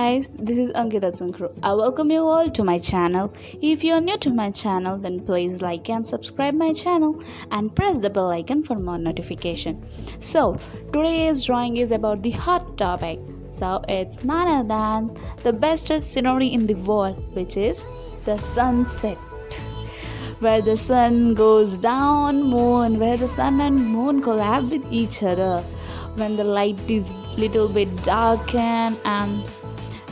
guys, this is Ankita Sunkuru. I welcome you all to my channel. If you are new to my channel, then please like and subscribe my channel and press the bell icon for more notification. So, today's drawing is about the hot topic. So, it's none other than the bestest scenery in the world, which is the sunset. Where the sun goes down, where the sun and moon collab with each other. When the light is little bit darkened and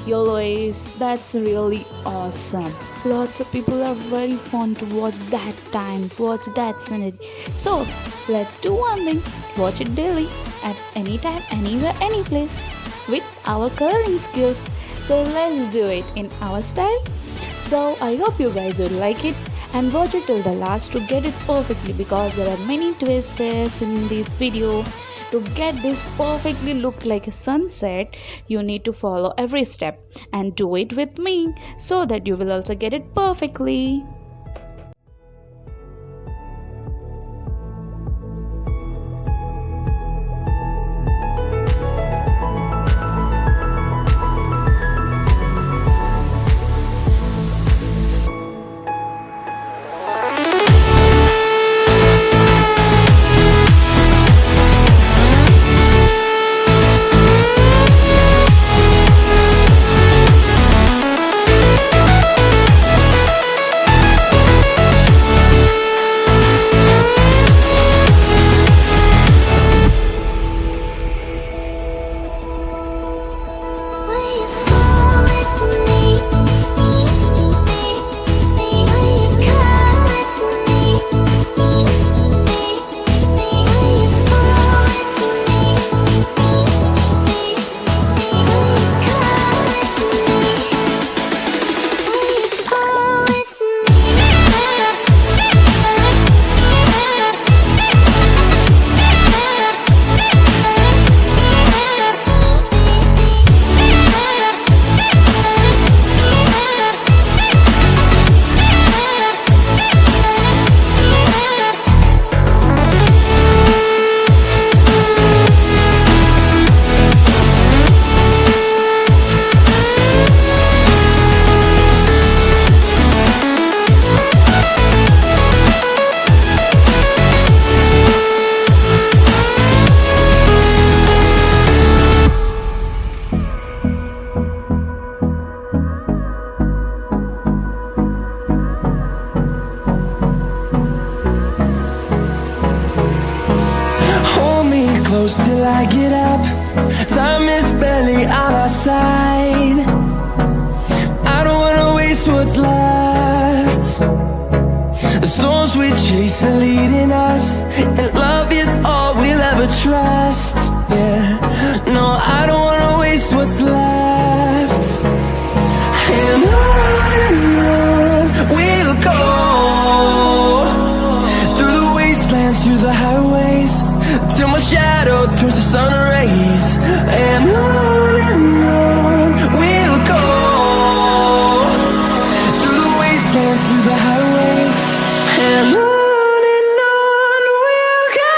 yellowish, that's really awesome. Lots of people are very fun to watch that scenery. So let's do one thing, watch it daily at any time, anywhere, any place with our coloring skills. So let's do it in our style. So I hope you guys will like it and watch it till the last to get it perfectly, because there are many twists in this video. To get this perfectly look like a sunset, you need to follow every step and do it with me so that you will also get it perfectly. Close till I get up. Time is barely on our side. I don't wanna waste what's left. The storms we chase are leading us, and love is all we'll ever trust. Yeah, no, I don't wanna waste what's left. And on we'll go, through the wastelands, through the highways, till my shadow turns to sun rays. And on we'll go, through the wastelands, through the highways, and on we'll go.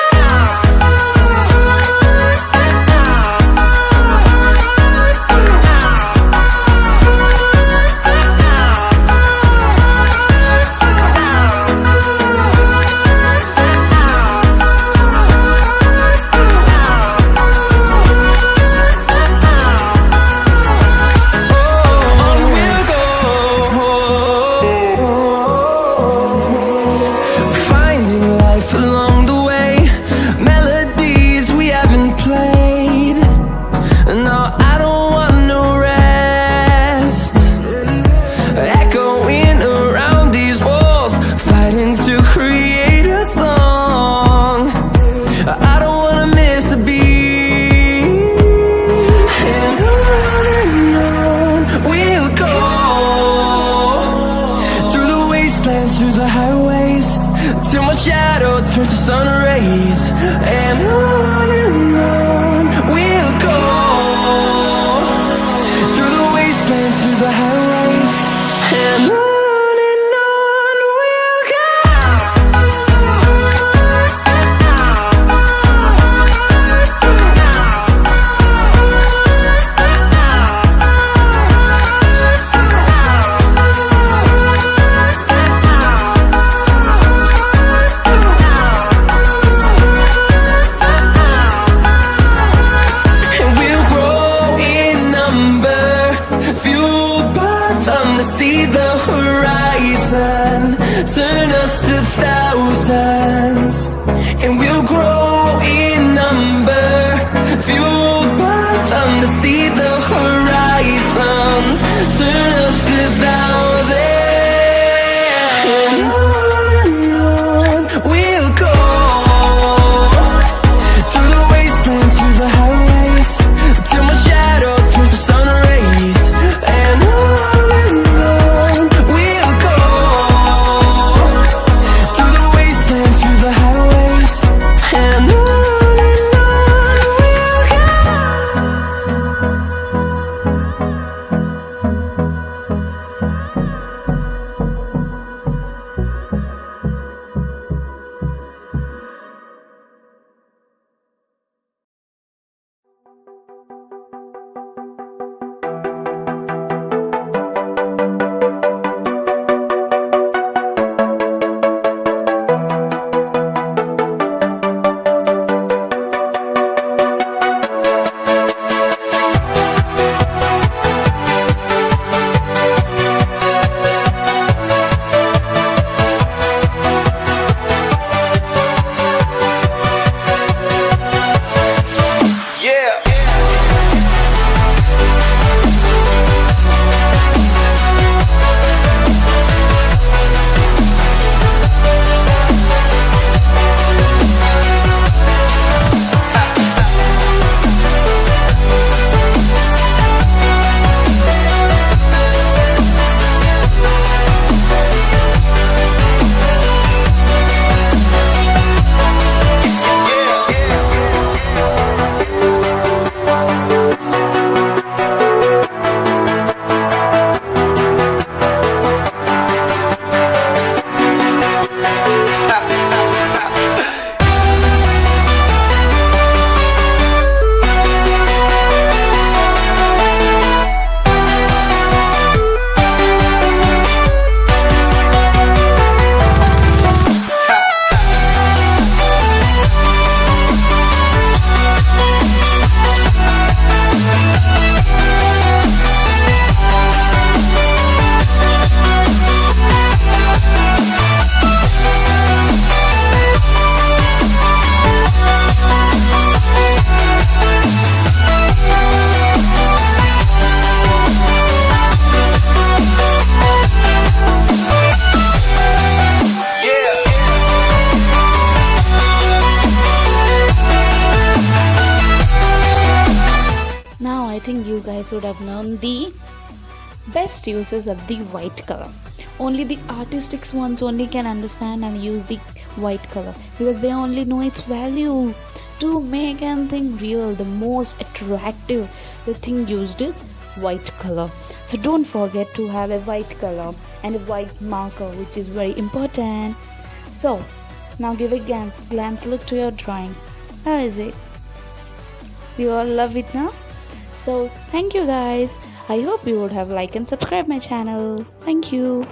think you guys would have known the best uses of the white color. Only the artistic ones only can understand and use the white color, because they only know its value. To make anything real, the most attractive, the thing used is white color. So don't forget to have a white color and a white marker, which is very important. So now give a glance look to your drawing. How is it? You all love it now? So thank you guys. I hope you would have liked and subscribed my channel. Thank you.